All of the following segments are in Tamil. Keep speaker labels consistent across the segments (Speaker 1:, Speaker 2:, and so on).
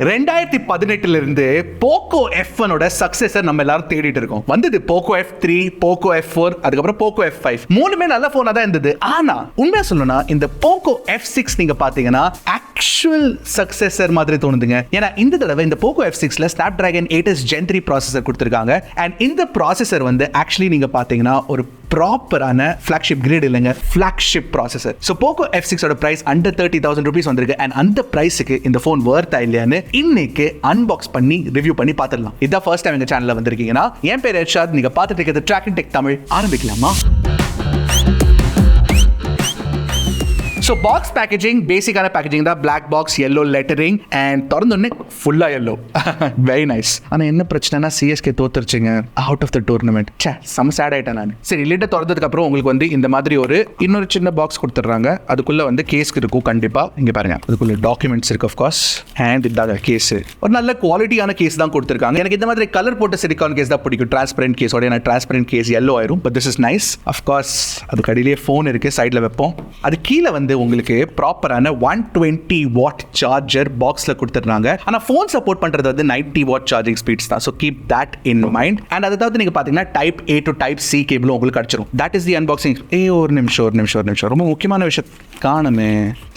Speaker 1: 2018 இருந்து POCO F1 சக்சஸர் நம்ம எல்லாரும் தேடிட்டு இருக்கோம். வந்தது POCO F3, POCO F4, அதுக்கப்புறம் POCO F5. மூணுமே நல்ல போனா தான் இருந்தது. ஆனா உண்மையா சொல்லணும்னா இந்த POCO F6 நீங்க பாத்தீங்கன்னா ஆக்சுவல் சக்சஸர் மாதிரி தோணுதுங்க. ஏன்னா இந்த தடவை இந்த POCO F6ல Snapdragon 8s Gen 3 processor கொடுத்திருக்காங்க. அண்ட் இந்த ப்ராசஸர் வந்து ஆக்சுவலி நீங்க பாத்தீங்கன்னா ஒரு ப்ராப்பரான ஃபிளாக்ஷிப் கிரேட் இல்லைங்க, flagship processor. So POCO F6 ஓட பிரைஸ் அண்டர் 30,000 rupees வந்திருக்கு. அண்ட் அந்த பிரைஸுக்கு இந்த ஃபோன் வர்த்தா இல்லையான்னு இன்னைக்கு அன்பாக்ஸ் பண்ணி ரிவ்யூ பண்ணி பார்த்துடலாம். இதான் ஃபர்ஸ்ட் டைம் எங்க சேனல்ல வந்திருக்கீங்கன்னா என் பேர் ர்ஷாத், நீங்க பார்த்துட்டு இருக்கிறது Trakin Tech தமிழ். ஆரம்பிக்கலாமா? ஸோ பாக்ஸ் பேக்கேஜிங் பேசிக்கான பேக்கேஜிங் தான். Black box, yellow lettering and திறந்தோடனே ஃபுல்லா yellow. Very nice. ஆனால் என்ன பிரச்சனைனா சிஎஸ்கே தோத்துருச்சுங்க அவுட் ஆஃப் த டூர்னமெண்ட். செம்ம சேட் ஆயிட்டேன் நான். சரி, லிட்டை திறந்ததுக்கு அப்புறம் உங்களுக்கு வந்து இந்த மாதிரி இன்னொரு சின்ன பாக்ஸ் கொடுத்துட்றாங்க. அதுக்குள்ள வந்து கேஸ் இருக்கும் கண்டிப்பா. இங்க பாருங்க, அதுக்குள்ள டாக்குமெண்ட்ஸ் இருக்கு ஆஃப் கோர்ஸ். அண்ட் இதாக கேஸ் ஒரு நல்ல குவாலிட்டியான கேஸ் தான் கொடுத்துருக்காங்க. எனக்கு இந்த மாதிரி கலர் போட்ட சிலிக்கான் கேஸ் தான் பிடிக்கும். டிரான்ஸ்பரண்ட் கேஸோட நான் டிரான்ஸ்பரண்ட் கேஸ் yellow ஆயிரும். But this is nice. Of course அதுக்கு அடியிலேயே ஃபோன் இருக்கு, சைடில் வைப்போம். அது கீழே வந்து உங்களுக்கு ப்ராப்பரான 120 வாட் சார்ஜர் பாக்ஸ்ல கொடுத்துறாங்க. ஆனா ஃபோன் சப்போர்ட் பண்றது வந்து 90 வாட் சார்ஜிங் ஸ்பீட்ஸ் தான். So keep that in mind. And அதை தவிர்த்து நீங்க பாத்தீங்கன்னா type A to type C கேபிளும் உங்களுக்கு கிடைச்சிரும். That is the unboxing. ஒரு நிமிஷம் ரொம்ப முக்கியமான விஷயம் காணுமே.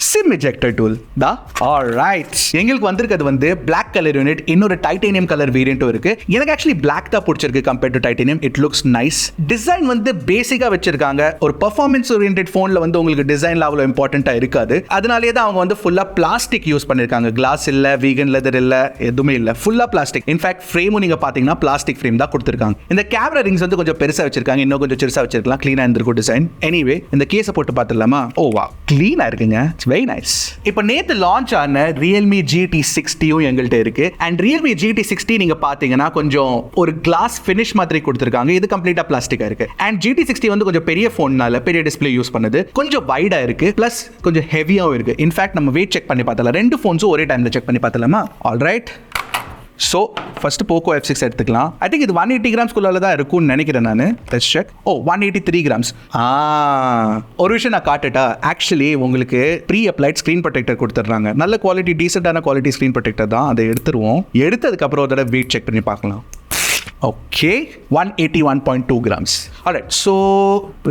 Speaker 1: சிம் எஜெக்டர் டூல் தா. ஆல்ரைட், எங்களுக்கு வந்திருக்கிறது வந்து பிளாக் கலர் யூனிட், இன்னொரு டைட்டேனியம் கலர் வேரியண்ட்டும் இருக்கு. எனக்கு ஆக்சுவலி பிளாக் தான் பிடிச்சிருக்கு compared to titanium. It looks nice. Design வந்து பேசிக்கா வச்சிருக்காங்க. ஒரு பெர்ஃபார்மன்ஸ் ஓரியன்டட் போன்ல வந்து உங்களுக்கு டிசைன்ல அவ்வளவு இம்பார்ட்டன்ட்டா இருக்காது. அதனாலேயே தான் அவங்க வந்து ஃபுல்லா பிளாஸ்டிக் யூஸ் பண்ணிருக்காங்க. கிளாஸ் இல்ல, வீகன் லெதர் இல்ல, எதுவுமே இல்ல, ஃபுல்லா பிளாஸ்டிக். இன்ஃபேக்ட் ஃப்ரேமும் நீங்க பாத்தீங்கன்னா பிளாஸ்டிக் ஃப்ரேம் தான் கொடுத்திருக்காங்க. இந்த கேமரா ரிங்ஸ் வந்து கொஞ்சம் பெருசா வச்சிருக்காங்க, இன்னும் கொஞ்சம் சிறுசா வச்சிருக்கலாம். க்ளீனா இருந்திருக்கும் டிசைன். எனிவே இந்த கேஸை போட்டு பார்த்துடலாமா? ஓ வா, க்ளீனா இருக்குங்க. It's very nice. இப்போ நேத்து லான்ச் ஆன Realme GT60யும் எங்கள்கிட்ட இருக்கு. அண்ட் Realme GT60 நீங்க பாத்தீங்கன்னா கொஞ்சம் ஒரு கிளாஸ் ஃபினிஷ் மாதிரி கொடுத்திருக்காங்க. இது கம்ப்ளீட்டா பிளாஸ்டிக்கா இருக்கு. அண்ட் GT60 வந்து கொஞ்சம் பெரிய போன்னால பெரிய டிஸ்ப்ளே யூஸ் பண்ணுது, கொஞ்சம் வைடா இருக்கு, பிளஸ் கொஞ்சம் ஹெவியாவும் இருக்கு. இன்ஃபேக்ட் நம்ம வெயிட் செக் பண்ணி பார்த்தலாம். ரெண்டு ஃபோன்ஸும் ஒரே டைம்ல செக் பண்ணி பார்த்தலாமா? Alright. So first POCO F6 எடுத்துக்கலாம். ஐ திங்க் இது 180 கிராம்ஸ்குள்ள தான் இருக்கும்னு நினைக்கிறேன் நான். Let's check. 183 கிராம்ஸ். ஒரு விஷயம் நான் காட்டுட்டா. ஆக்சுவலி உங்களுக்கு ப்ரீ அப்ளைட் ஸ்க்ரீன் ப்ரொடெக்டர் கொடுத்துட்றாங்க. நல்ல குவாலிட்டி, டீசென்டான குவாலிட்டி ஸ்க்ரீன் ப்ரொடெக்டர் தான். அதை எடுத்துருவோம். எடுத்ததுக்கப்புறம் ஒரு தடவை வெயிட் செக் பண்ணி பார்க்கலாம். Okay, 181.2 grams. Alright. So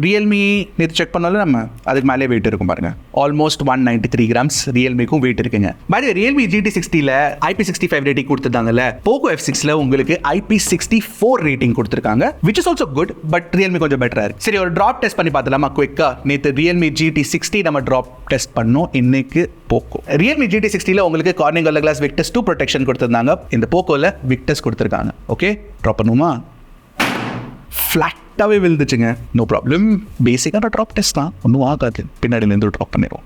Speaker 1: Realme நேற்று செக் பண்ணாலும் நம்ம அதுக்கு மேலே வெயிட் இருக்கும் பாருங்க. ஆல்மோஸ்ட் 193 கிராம்ஸ் ரியல்மிக்கும் வெயிட் இருக்குங்க. பை தி வே, Realme GT60ல IP65 ரேட்டிங் கொடுத்துருந்தாங்கல்ல, POCO F6ல உங்களுக்கு IP64 ரேட்டிங் கொடுத்துருக்காங்க, which is also good, but Realme கொஞ்சம் பெட்டரா இருக்கு. சரி, ஒரு டிராப் டெஸ்ட் பண்ணி பார்த்தலாமா குயிக்கா? நேற்று Realme GT60 நம்ம டிராப் டெஸ்ட் பண்ணோம். இன்னைக்கு POCO. Realme GT60ல உங்களுக்கு Corning gorilla glass Victus 2 protection கொடுத்துருந்தாங்க. இந்த POCOல Victus கொடுத்துருக்காங்க. ஓகே, ட்ராப் பண்ணுமா? ஃப்ளாட்டாகவே விழுந்துச்சுங்க. No problem. பேசிக்கான ட்ராப் டெஸ்ட் தான், ஒன்றும் ஆகாது. பின்னாடியிலேருந்து ட்ராப் பண்ணிடுவோம்.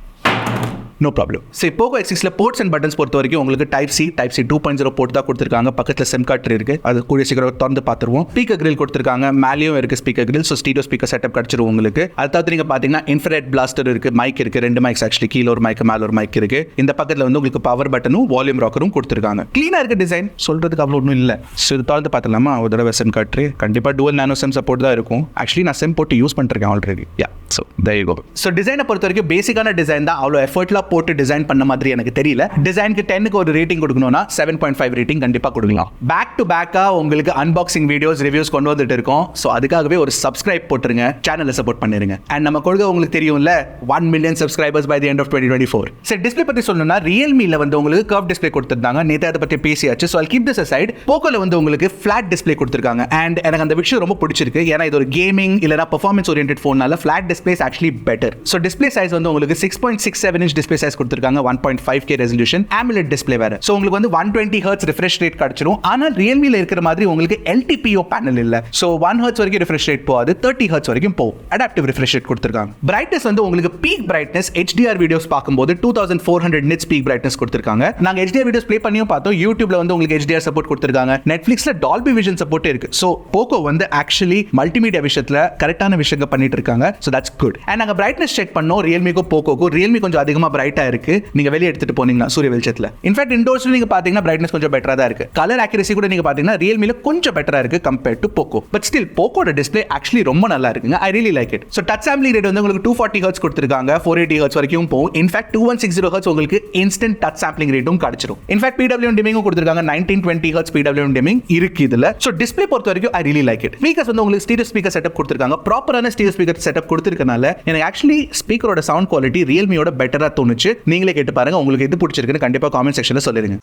Speaker 1: No problem. சரி, POCO F6ல போர்ட்ஸ் அண்ட் பட்டன்ஸ் பொறுத்த வரைக்கும் உங்களுக்கு டைப் C 2.0 போர்ட் தான் கொடுத்துருக்காங்க. பக்கத்தில் சிம் கார்டு இருக்கு, அது கூடிய சீக்கிரம் திறந்து பார்த்துருவோம். ஸ்பீக்கர் கிரில் கொடுத்துருக்காங்க, மேலேயும் இருக்கு speaker grill. So stereo speaker setup கிடைச்சிரும் உங்களுக்கு. அது தவிர்த்து நீங்க பார்த்தீங்கன்னா இன்ஃப்ராரெட் பிளாஸ்டர் இருக்கு, மைக் இருக்கு, ரெண்டு மைக்ஸ் ஆக்சுவலி, கீழே ஒரு மைக் மேலே ஒரு மைக் இருக்கு. இந்த பக்கத்தில் வந்து உங்களுக்கு பவர் பட்டனும் வால்யூம் ராக்கரும் கொடுத்துருக்காங்க. க்ளீனாக இருக்கு டிசைன், சொல்றதுக்கு அவ்வளோ ஒன்றும் இல்லை. ஸோ இது திறந்து பார்த்துலாமா? ஒரு தடவை சிம் கார்டு கண்டிப்பாக டுவல் நானோ சிம் சப்போர்ட் தான் இருக்கும். ஆக்சுவலி நான் சிம் போட்டு யூஸ் பண்ணிருக்கேன் already. Yeah, so there you go. So டிசைனை பொறுத்த வரைக்கும் பேசிக்கான டிசைன் தான். அவ்வளோ எஃபர்ட்லாம் போட்டு டிசைன் பண்ண மாதிரி எனக்கு தெரியல. டிசைனுக்கு 10க்கு ஒரு ரேட்டிங் கொடுக்கணும்னா 7.5 ரேட்டிங் கண்டிப்பாக கொடுக்கலாம். பேக் டு பேக்காக உங்களுக்கு அன்பாக்சிங் வீடியோஸ், ரிவ்யூஸ் கொண்டு வந்துட்டு இருக்கோம். ஸோ அதுக்காகவே ஒரு சப்ஸ்கிரைப் போட்டுருங்க, சேனலை சப்போர்ட் பண்ணிருங்க. அண்ட் நம்ம கொள்கை உங்களுக்கு தெரியும்ல, 1 million subscribers by the end of 2024. சரி, டிஸ்பிளே பற்றி சொல்லணும்னா Realmeல வந்து உங்களுக்கு கர்வ் டிஸ்பிளே கொடுத்துருந்தாங்க. நேற்று அதை பற்றி பேசியாச்சு. So I'll keep this aside. POCOல வந்து உங்களுக்கு ஃபிளாட் டிஸ்பிளே கொடுத்துருக்காங்க. அண்ட் எனக்கு அந்த விஷயம் ரொம்ப பிடிச்சிருக்கு. ஏன்னா இது ஒரு கேமிங் இல்லைனா பெர்ஃபார்மன்ஸ் ஓரியன்டட் ஃபோன்னால flat displays actually better. So display size வந்து உங்களுக்கு 6.67 inch டிஸ்பிளே சைஸ் கொடுத்துருக்காங்க. 1.5K ரெசல்யூஷன், AMOLED டிஸ்பிளே வேற. ஸோ உங்களுக்கு வந்து 120 Hz ரிஃப்ரெஷ் ரேட் கிடைச்சிரும். ஆனால் Realmeல இருக்கிற மாதிரி உங்களுக்கு LTPO பேனல் இல்ல. ஸோ 1 Hz வரைக்கும் ரிஃப்ரெஷ் ரேட் போகாது, 30 Hz வரைக்கும் போகும். அடாப்டிவ் ரிஃப்ரெஷ் ரேட் கொடுத்துருக்காங்க. பிரைட்னஸ் வந்து உங்களுக்கு பீக் பிரைட்னஸ் HDR வீடியோஸ் பார்க்கும்போது 2400 nits பீக் பிரைட்னஸ் கொடுத்துருக்காங்க. நாங்கள் HDR வீடியோஸ் ப்ளே பண்ணியும் பார்த்தோம். யூடியூப்ல வந்து உங்களுக்கு HDR சப்போர்ட் கொடுத்துருக்காங்க. நெட்ஃபிளிக்ஸ்ல டால்பி விஷன் சப்போர்ட் இருக்கு. ஸோ POCO வந்து ஆக்சுவலி மல்டிமீடியா விஷயத்துல கரெக்டான விஷயங்கள் பண்ணிட்டு இருக்காங்க. So that's good. அண்ட் நாங்கள் பிரைட்னஸ் செக் பண்ணோம் Realmeக்கும் POCOக்கும். Realme கொஞ்சம் அதிகமாக பிரைட்டா இருக்கு நீங்க வெளிய எடுத்துட்டு போனீங்கன்னா சூரிய வெளிச்சத்துல. இன்ஃபேக்ட் இன்டோர்ஸ்ல நீங்க பாத்தீங்கன்னா பிரைட்னஸ் கொஞ்சம் பெட்டரா தான் இருக்கு. கலர் அக்யூரசி கூட நீங்க பாத்தீங்கன்னா Realme கொஞ்சம் பெட்டரா இருக்கு compared to POCO. But still POCOட டிஸ்ப்ளே ஆக்சுவலி ரொம்ப நல்லா இருக்குங்க. I really like it. So touch sampling rate வந்து உங்களுக்கு 240 Hz கொடுத்திருக்காங்க, 480 Hz வரைக்கும் போகும். இன்ஃபேக்ட் 2160 Hz உங்களுக்கு இன்ஸ்டன்ட் டச் சாம்பிளிங் ரேட்டும் கிடைச்சிரும். இன்ஃபேக்ட் PWM டிமிங்கும் கொடுத்திருக்காங்க, 1920 Hz PWM டிமிங் இருக்கு இதுல. சோ டிஸ்ப்ளே பொறுத்த வரைக்கும் ஐ ரியலி லைக் இட். ஸ்பீக்கர்ஸ் வந்து உங்களுக்கு ஸ்டீரியோ ஸ்பீக்கர் செட்டப் கொடுத்திருக்காங்க. ப்ராப்பரான ஸ்டீரியோ ஸ்பீக்கர் செட்டப் கொடுத்திருக்கனால எனக்கு ஆக்சுவலி ஸ்பீக்கரோட சவுண்ட் குவாலிட்டி Realmeயோட பெட்டரா தோணுச்சு. நீங்களே கேட்டு பாருங்க, உங்களுக்கு எது பிடிச்சிருக்குன்னு கண்டிப்பா காமெண்ட் செக்ஷன்ல சொல்லிருங்க.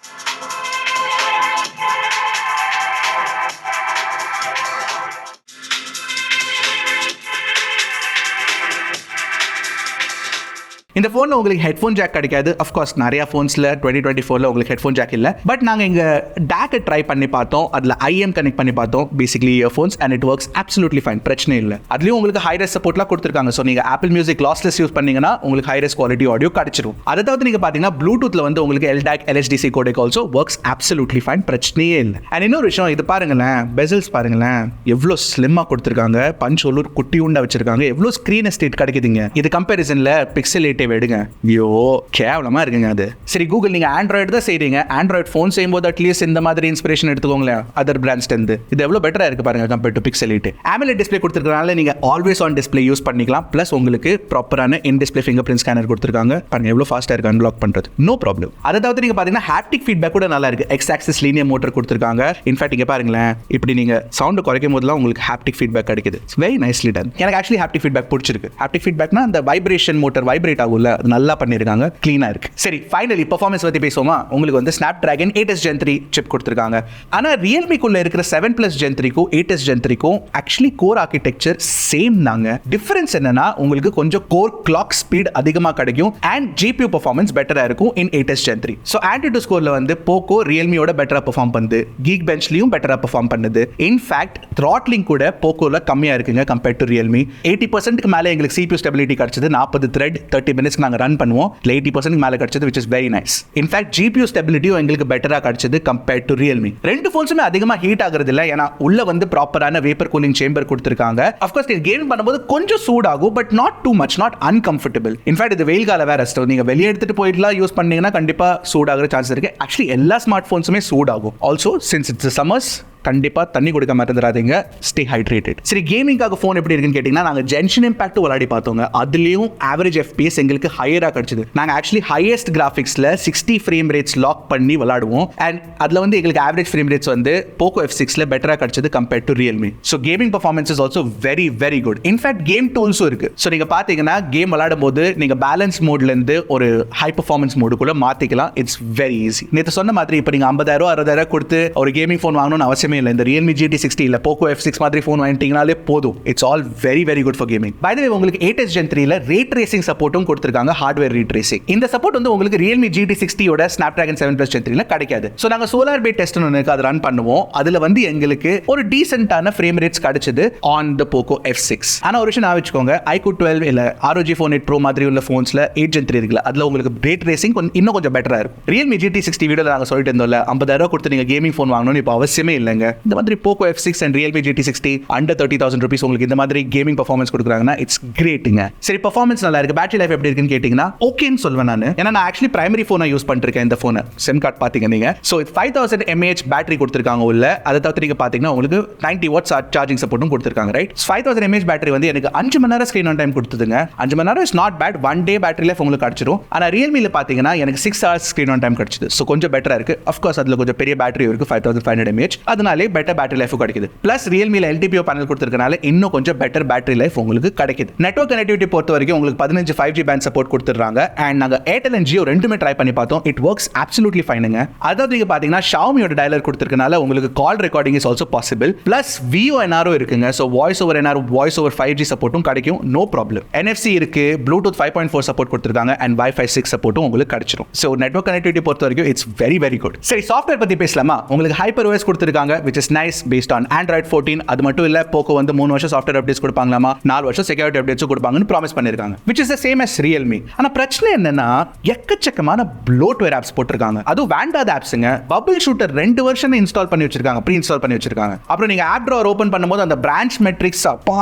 Speaker 1: இந்த ஃபோனில் உங்களுக்கு ஹெட்ஃபோன் ஜாக் கிடைக்காது. அஃப்கோர்ஸ் நிறைய ஃபோன்ஸில் 2024 உங்களுக்கு ஹெட்ஃபோன் ஜாக் இல்லை. பட் நாங்கள் இங்கே டேக்கை ட்ரை பண்ணி பார்த்தோம், அதில் IM கனெக்ட் பண்ணி பார்த்தோம், basically earphones, and it works absolutely fine, பிரச்சனை இல்லை. அதுலேயும் உங்களுக்கு ஹைரஸ் சப்போர்ட்லாம் கொடுத்துருக்காங்க. ஸோ நீங்கள் ஆப்பிள் மியூசிக் லாஸ்லெஸ் யூஸ் பண்ணீங்கன்னா உங்களுக்கு ஹைரஸ் குவாலிட்டி ஆடியோ கிடைச்சிரும். அதை தவிர்த்து நீங்கள் பார்த்தீங்கன்னா ப்ளூடூத்தில் வந்து உங்களுக்கு LDAC LHDC codec also works absolutely fine, பிரச்சனையே இல்லை. அண்ட் இன்னொரு விஷயம், இது பாருங்களேன், பெசல்ஸ் பாருங்களேன், எவ்வளோ ஸ்லிம்மாக கொடுத்துருக்காங்க, பஞ்ச் ஒரு குட்டி உண்டா வச்சிருக்காங்க, எவ்வளோ ஸ்க்ரீன் எஸ்டேட் கிடைக்குதுங்க. இது கம்பேரிசனில் பிக்சல் 8 எடுங்க, ஐயோ கேவலமா இருக்குங்க அது. சரி கூகுள், நீங்க ஆண்ட்ராய்டு தான் செய்றீங்க, ஆண்ட்ராய்டு ஃபோன் செய்யும்போது அட்லீஸ்ட் இந்த மாதிரி இன்ஸ்பிரேஷன் எடுத்துக்கோங்களேன் அதர் பிராண்ட்ஸ்ல இருந்து. இது எவ்வளவு பெட்டரா இருக்கு பாருங்க compare to pixel 8. AMOLED display கொடுத்திருக்கனால நீங்க ஆல்வேஸ் ஆன் டிஸ்ப்ளே யூஸ் பண்ணிக்கலாம். பிளஸ் உங்களுக்கு ப்ராப்பரான in display finger print scanner கொடுத்திருக்காங்க. பாருங்க எவ்வளவு ஃபாஸ்டா இருக்கு அன்லாக் பண்றது, நோ ப்ராப்ளம். அதை தவிர்த்து நீங்க பாத்தீங்கன்னா ஹாப்டிக் ஃபீட்பேக் கூட நல்லா இருக்கு. எக்ஸ் ஆக்சிஸ் லீனியர் மோட்டர் கொடுத்திருக்காங்க. இன்ஃபேக்ட் இங்க பாருங்களேன், இப்படி நீங்க சவுண்ட் குறைக்கும் போதெல்லாம் உங்களுக்கு ஹாப்டிக் ஃபீட்பேக் கிடைக்குது. Very nicely ton. எனக்கு ஆக்சுவலி ஹாப்டிக் ஃபீட்பேக் பிடிச்சிருக்கு. ஹாப்டிக் ஃபீட்பேக்னா அந்த வைப்ரேஷன் மோட்டர் வைப்ரேட் ஆகும்ல, அது நல்லா பண்ணிருக்காங்க, கிளீனா இருக்கு. சரி ஃபைனலி பெர்ஃபார்மன்ஸ் பத்தி பேசுவோமா. உங்களுக்கு வந்து Snapdragon 8s Gen 3 சிப் கொடுத்திருக்காங்க. ஆனா Realme குள்ள இருக்கிற 7+ Gen 3 க்கும் 8s Gen 3 க்கும் ஆக்சுவலி கோர் ஆர்க்கிடெக்சர் சேம் தாங்க. டிஃபரன்ஸ் என்னன்னா உங்களுக்கு கொஞ்சம் கோர் கிளாக் ஸ்பீட் அதிகமா கிடைக்கும் அண்ட் GPU பெர்ஃபார்மன்ஸ் பெட்டரா இருக்கும் இன் 8s Gen 3. சோ Antutu ஸ்கோர்ல வந்து POCO Realmeயோட பெட்டரா பெர்ஃபார்ம் பண்ணுது, Geekbenchலயும் பெட்டரா பெர்ஃபார்ம் பண்ணுது. இன்ஃபேக்ட் த்ராட்லிங் கூட POCOல கம்மியா இருக்குங்க கம்பேர்ட் டு Realme. 80% மேல எங்களுக்கு CPU ஸ்டெபிலிட்டி கிடைச்சது. 40 த்ரெட் 30 மினிட்ஸ் நாங்க ரன் பண்ணுவோம். 80% மேல கிடைச்சது, which is very nice. In fact GPU ஸ்டெபிலிட்டியும் எங்களுக்கு பெட்டரா கிடைச்சது கம்பேர்ட் டு Realme. ரெண்டு ஃபோன்ஸுமே அதிகமா ஹீட் ஆகுறது இல்ல, ஏன்னா உள்ள வந்து ப்ராப்பரான வேப்பர் கூலிங் சேம்பர் கொடுத்திருக்காங்க. ஆஃப் கோர்ஸ் நீங்க கேம் பண்ணும்போது கொஞ்சம் சூடாகும், but not too much, not uncomfortable. In fact இது வெயில் கால வேற, நீங்க வெளியே எடுத்துட்டு போயிட்டுலாம் யூஸ் பண்ணீங்கன்னா கண்டிப்பா சூடாகிற சான்ஸ் இருக்கு. ஆக்சுவலி எல்லா ஸ்மார்ட் ஃபோன்ஸுமே சூடாகும். ஆல்சோ சின்ஸ் இட்ஸ் சம்மர்ஸ், கண்டிப்பா தண்ணி குடிக்க மறந்துடாதீங்க, ஸ்டே ஹைட்ரேட்டட். சரி கேமிங்காக ஃபோன் எப்படி இருக்குன்னு கேட்டிங்கன்னா, நாங்கள் ஜென்ஷன் இம்பாக்ட் விளையாடி பார்த்தோங்க. அதுலேயும் ஆவரேஜ் FPS எங்களுக்கு ஹையராக கிடச்சிது. நாங்கள் ஆக்சுவலி ஹையஸ்ட் கிராஃபிக்ஸில் 60 ஃப்ரேம் ரேட்ஸ் லாக் பண்ணி விளாடுவோம். அண்ட் அதில் வந்து எங்களுக்கு ஆவரேஜ் ஃப்ரேம் ரேட்ஸ் வந்து POCO F6ல பெட்டராக கிடச்சிது compared to Realme. So gaming performance is also very very good. In fact game டூல்ஸும் இருக்கு. ஸோ நீங்கள் பார்த்தீங்கன்னா கேம் விளையாடும் போது நீங்கள் பேலன்ஸ் மோட்லேருந்து ஒரு ஹை பர்ஃபார்மன்ஸ் மோடுக்குள்ள மாற்றிக்கலாம். It's very easy. நேற்று சொன்ன மாதிரி இப்போ நீங்கள் 50,000 60,000 கொடுத்து ஒரு கேமிங் ஃபோன் வாங்கணும்னு அவசியமே இல்லை. இந்த Realme GT60 இல்ல POCO F6 மாதிரி ஃபோன் வாங்கிட்டீங்கனாலே போதும். It's all very very good for gaming. By the way உங்களுக்கு 8s Gen 3ல ரே ட்ரேசிங் சப்போர்ட்டும் கொடுத்திருக்காங்க, ஹார்ட்வேர் ரே ட்ரேசிங். இந்த சப்போர்ட் வந்து உங்களுக்கு Realme GT60 ஓட Snapdragon 7+ Gen 3ல கிடைக்காது. சோ நாங்க சோலார் பே டெஸ்ட் ஒன்னு இருக்கு, அது ரன் பண்ணுவோம். அதுல வந்து எங்களுக்கு ஒரு டீசென்ட்டான ஃப்ரேம் ரேட்ஸ் கிடைச்சது ஆன் தி POCO F6. ஆனா ஒரு விஷயம் வெச்சுக்கோங்க, iQOO 12 இல்ல ROG Phone 8 Pro மாதிரி உள்ள ஃபோன்ஸ்ல 8 Gen 3 இருக்குல, அதுல உங்களுக்கு ரே ட்ரேசிங் இன்னும் கொஞ்சம் பெட்டரா இருக்கும். Realme GT60 வீடியோல நாங்க சொல்லிட்டு இருந்தோம்ல, 50,000 கொடுத்து நீங்க கேமிங் ஃபோன் வாங்கணும்னு இப்போ அவசியமே இல்லைங்க. இந்த மாதிரி POCO F6 and Realme GT60 under 30,000 rupees உங்களுக்கு இந்த மாதிரி கேமிங் பெர்ஃபார்மன்ஸ் கொடுக்குறாங்கன்னா இட்ஸ் கிரேட்டுங்க. சரி பெர்ஃபார்மன்ஸ் நல்லா இருக்கு, பேட்டரி லைஃப் எப்படி இருக்குன்னு கேட்டிங்கன்னா ஓகேன்னு சொல்வேன் நான். ஏன்னா நான் ஆக்சுவலி பிரைமரி ஃபோனை யூஸ் பண்ணிருக்கேன் இந்த ஃபோனை. சிம் கார்டு பாத்தீங்க நீங்க. ஸோ 5000 mAh பேட்டரி கொடுத்துருக்காங்க உள்ள. அதை தவிர்த்து நீங்க பாத்தீங்கன்னா உங்களுக்கு 90 watts சார்ஜிங் சப்போர்ட்டும் கொடுத்துருக்காங்க. ரைட், 5000 mAh பேட்டரி வந்து எனக்கு 5 மணி நேரம் ஸ்கிரீன் ஆன் டைம் கொடுத்துதுங்க. 5 மணி நேரம் is not bad. 1 day battery life உங்களுக்கு கிடைச்சிடும். ஆனா Realmeல பாத்தீங்கன்னா எனக்கு 6 hours ஸ்கிரீன் ஆன் டைம் கிடைச்சது. ஸோ கொஞ்சம் பெட்டரா இருக்கு. அஃப்கோர்ஸ் அதுல கொஞ்சம் பெரிய பேட்டரி இருக்கு, 5500 mAh. அதனாலே பெட்டர் பேட்டரி லைஃப் கிடைக்குது. பிளஸ் Realmeல LTPO பேனல் கொடுத்திருக்கனால இன்னும் கொஞ்சம் பெட்டர் பேட்டரி லைஃப் உங்களுக்கு கிடைக்குது. நெட்வொர்க் கனெக்டிவிட்டி பொறுத்த வரைக்கும் உங்களுக்கு 15 5G பேண்ட் சப்போர்ட் கொடுத்துறாங்க. அண்ட் நாங்க Airtel and Jio ரெண்டுமே ட்ரை பண்ணி பார்த்தோம். இட் வர்க்ஸ் அப்சல்யூட்லி ஃபைனுங்க. அதாவது நீங்க பாத்தீங்கன்னா Xiaomiயோட டயலர் கொடுத்திருக்கனால உங்களுக்கு call recording is also possible. Plus VoNR இருக்குங்க. So voice over NR, voice over 5G சப்போர்ட்டும் கிடைக்கும், நோ ப்ராப்ளம். NFC இருக்கு, Bluetooth 5.4 சப்போர்ட் கொடுத்திருக்காங்க அண்ட் Wi-Fi 6 சப்போர்ட்டும் உங்களுக்கு கிடைச்சிடும். ஸோ நெட்வொர்க் கனெக்டிவிட்டி பொறுத்த வரைக்கும் இட்ஸ் வெரி வெரி குட். சரி சாஃப்ட்வேர் பத்தி பேசலாமா? உங்களுக்கு HyperOS கொடுத்திருக்காங்க, which is nice based on Android 14. அது மட்டும் இல்ல POCO வந்து 3 வருஷம் சாஃப்ட்வேர் அப்டேட்ஸ் கொடுப்பாங்களாமா, 4 வருஷம் செக்யூரிட்டி அப்டேட்ஸ் கொடுப்பாங்கன்னு ப்ராமிஸ் பண்ணிருக்காங்க, which is the same as Realme. ஆனா பிரச்சனை என்னன்னா எக்கச்சக்கமான ப்ளோட்வேர் ஆப்ஸ் போட்டிருக்காங்க. அதுவும் வேண்டாத ஆப்ஸ்ங்க. பபிள் ஷூட்டர் 2 வருஷம் இன்ஸ்டால் பண்ணி வச்சிருக்காங்க, ப்ரீ இன்ஸ்டால் பண்ணி வச்சிருக்காங்க. அப்புறம் நீங்க ஆப் ட்ராவர் ஓபன் பண்ணும்போது அந்த பிரான்ச் மெட்ரிக்ஸ் அப்பா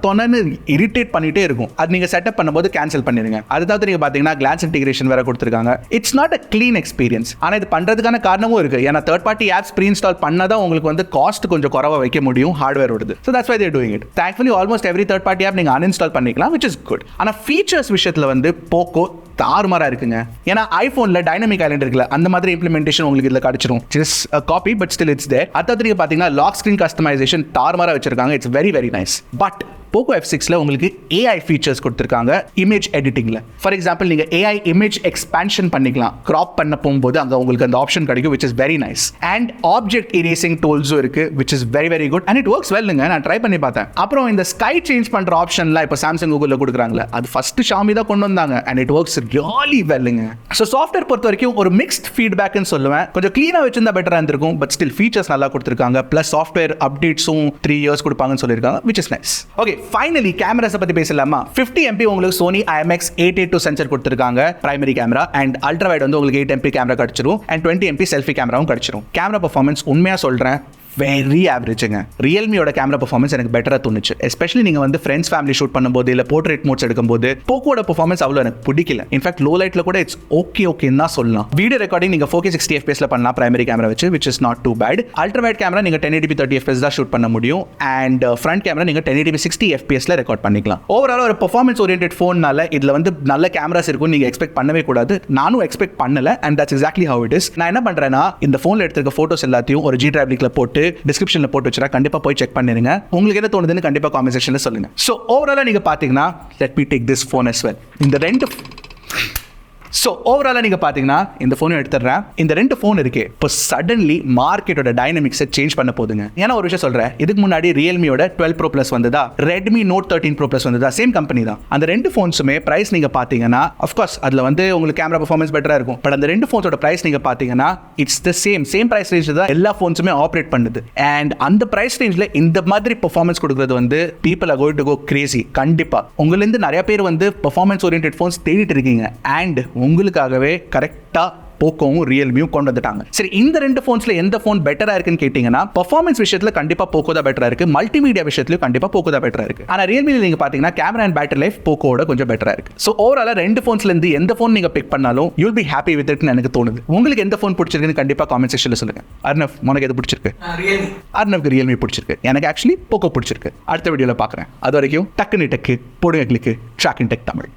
Speaker 1: தொனன்னு இரிட்டேட் பண்ணிட்டே இருக்கும். அது நீங்க செட்டப் பண்ணும்போது கேன்சல் பண்ணிருங்க. அதுதான் நீங்க பாத்தீங்கன்னா கிளான்ஸ் இன்டிகிரேஷன் வேற கொடுத்திருக்காங்க. It's not a clean experience. ஆனா இது பண்றதுக்கான காரணமும் இருக்கு. ஏன்னா third party apps pre install பண்ணாதான் உங்களுக்கு வந்து காஸ்ட் கொஞ்சம் குறைவா வைக்க முடியும் ஹார்ட்வேர் ஓடுது. So that's why they're doing it. Thankfully almost every third party app நீங்க uninstall பண்ணிக்கலாம், which is good. ஆனா ஃபீச்சர்ஸ் விஷயத்துல வந்து POCO தாறுமாறா இருக்குங்க. ஏன்னா ஐபோன்ல டைனமிக் ஐலண்ட் இருக்குல்ல, அந்த மாதிரி இம்ப்ளிமெண்டேஷன் உங்களுக்கு இதுல கிடைச்சிரும். Just a copy but still it's there. அத்ததுக்கு பாத்தீங்கன்னா லாக் ஸ்கிரீன் கஸ்டமைசேஷன் தாறுமாறா வச்சிருக்காங்க. It's very very nice. But POCO F6ல உங்களுக்கு AI ஃபீச்சர்ஸ் கொடுத்திருக்காங்க இமேஜ் எடிட்டிங்ல. ஃபார் எக்ஸாம்பிள் நீங்க AI இமேஜ் எக்ஸ்பான்ஷன் பண்ணிக்கலாம். கிராப் பண்ண போகும்போது அங்க உங்களுக்கு அந்த ஆப்ஷன் கிடைக்கும், which is very nice. And object erasing டூல்ஸும் இருக்கு, which is very very good and it works well-ங்க. நான் ட்ரை பண்ணி பார்த்தேன். அப்புறம் இந்த ஸ்கை சேஞ்ச் பண்ற ஆப்ஷன்லாம் இப்போ சாம்சங் கூகுள்ல கொடுக்குறாங்களே, அது ஃபர்ஸ்ட் Xiaomi தான் கொண்டு வந்தாங்க and it works really well-ங்க. ஸோ சாஃப்ட்வேர் பொறுத்த வரைக்கும் ஒரு மிக்ஸ்ட் ஃபீட்பேக்னு சொல்லுவேன். கொஞ்சம் க்ளீனா வச்சிருந்தா பெட்டரா இருந்திருக்கும், பட் ஸ்டில் ஃபீச்சர்ஸ் நல்லா கொடுத்திருக்காங்க. பிளஸ் சாஃப்ட்வேர் அப்டேட்ஸும் 3 years கொடுப்பாங்கன்னு சொல்லியிருக்காங்க, which is nice. Okay, finally cameras பத்தி பேசலாமா? 50 MP உங்களுக்கு Sony IMX882 சென்சார் கொடுத்திருக்காங்க primary camera, and ultra wide வந்து உங்களுக்கு 8 MP கேமரா கிடைச்சிரும், அண்ட் 20 MP செல்ஃபி கேமராவும் கிடைச்சிரும். கேமரா பெர்ஃபார்மன்ஸ் உண்மையா சொல்றேன் வெரி ஆவரேஜுங்க. ரியல்மியோட கேமரா பெர்ஃபார்மன்ஸ் எனக்கு பெட்டரா தோணுச்சு. எஸ்பெஷலி நீங்க வந்து ஃப்ரெண்ட்ஸ் ஃபேமிலி ஷூட் பண்ணும்போது இல்ல போர்ட்ரேட் மோட்ஸ் எடுக்கும்போது போக்கோட பெர்ஃபார்மன்ஸ் அவ்வளோ எனக்கு பிடிக்கல. இன்ஃபேக்ட் லோ லைட்ல கூட இட்ஸ் ஓகேன்னு தான் சொல்லலாம். வீடியோ ரெக்கார்டிங் நீங்க 4K 60 FPS ல பண்ணலாம் பிரைமரி கேமரா வச்சு, which is not too bad. Ultra wide camera நீங்க 1080p 30 FPS தான் ஷூட் பண்ண முடியும், அண்ட் ஃப்ரண்ட் கேமரா நீங்க 1080p 60 FPS ல ரெக்கார்ட் பண்ணிக்கலாம். ஓவரால் ஒரு பெர்ஃபார்மன்ஸ் ஓரியன்டட் ஃபோன்னால இதுல வந்து நல்ல கேமராஸ் இருக்கும் நீங்க எக்ஸ்பெக்ட் பண்ணவே கூடாது. நானும் எக்ஸ்பெக்ட் பண்ணல, and that's exactly how it is. நான் என்ன பண்றேன்னா இந்த ஃபோன்ல எடுத்திருக்க போட்டோஸ் எல்லாத்தையும் ஒரு G Drive லிங்க்ல போட்டு டிஸ்கிரிப்ஷன்ல போட்டு வச்சுரா, கண்டிப்பா போய் செக் பண்ணிருங்க. உங்களுக்கு என்ன தோணுதுன்னு கண்டிப்பா காமெண்ட் செக்ஷன்ல சொல்லுங்க. சோ ஓவராலா நீங்க பாத்தீங்கன்னா let me take this phone as well. இந்த ரெண்டு ஓவராலா நீங்க பாத்தீங்கன்னா இந்த போன் எடுத்துறேன். இந்த ரெண்டு போன் இருக்கே இப்போ சடன்லி மார்க்கெட்டோட டைனமிக்ஸை சேஞ்ச் பண்ண போதுங்க. ஏன்னா ஒரு விஷயம் சொல்றேன், இதுக்கு முன்னாடி ரியல்மியோட 12 Pro Plus வந்ததா, ரெட்மி நோட் 13 Pro Plus வந்ததா, சேம் கம்பெனி தான். அந்த ரெண்டு போன்ஸுமே பிரைஸ் நீங்க பாத்தீங்கன்னா அஃப்கோர்ஸ் அதுல வந்து உங்களுக்கு கேமரா பெர்ஃபார்மன்ஸ் பெட்டரா இருக்கும், பட் அந்த ரெண்டு போன்ஸோட பிரைஸ் நீங்க பாத்தீங்கன்னா இட்ஸ் த சேம் பிரைஸ் ரேஞ்சில் தான் எல்லா போன்ஸுமே ஆப்ரேட் பண்ணுது. அண்ட் அந்த பிரைஸ் ரேஞ்சில் இந்த மாதிரி பெர்ஃபார்மன்ஸ் கொடுக்குறது வந்து people are going to go crazy. கண்டிப்பா உங்களிருந்து நிறைய பேர் வந்து பெர்ஃபார்மன்ஸ் ஓரியன்டட் போன்ஸ் தேடிட்டு இருக்கீங்க, அண்ட் உங்களுக்காகவே கரெக்டா போக்கோவும் ரியல்மியும் கொண்டு வந்துட்டாங்க. சரி, இந்த ரெண்டு போன்ஸ்ல எந்த போன் பெட்டரா இருக்குன்னு கேட்டீங்கன்னா பெர்ஃபார்மன்ஸ் விஷயத்துல கண்டிப்பா போக்கோ தான் பெட்டரா இருக்கு, மல்டிமீடியா விஷயத்திலும் கண்டிப்பா போக்கோ தான் பெட்டரா இருக்கு. ஆனா ரியல்மில நீங்க பாத்தீங்கன்னா கேமரா அண்ட் பேட்டரி லைஃப் போக்கோட கொஞ்சம் பெட்டரா இருக்கு. சோ ஓவராலா ரெண்டு போன்ஸ்ல இருந்து எந்த போன் நீங்க பிக் பண்ணாலும் you will be happy with இட்னு எனக்கு தோணுது. உங்களுக்கு எந்த போன் பிடிச்சிருக்குன்னு கண்டிப்பா காமெண்ட் செக்ஷன்ல சொல்லுங்க. அர்ணவ், உனக்கு எது பிடிச்சிருக்கு? அர்ணவுக்கு ரியல்மி பிடிச்சிருக்கு, எனக்கு ஆக்சுவலி போக்கோ பிடிச்சிருக்கு. அடுத்த வீடியோல பாக்குறேன். அது வரைக்கும் டக்குன்னு டக்கு போடுங்க கிளிக்கு Trakin Tech தமிழ்.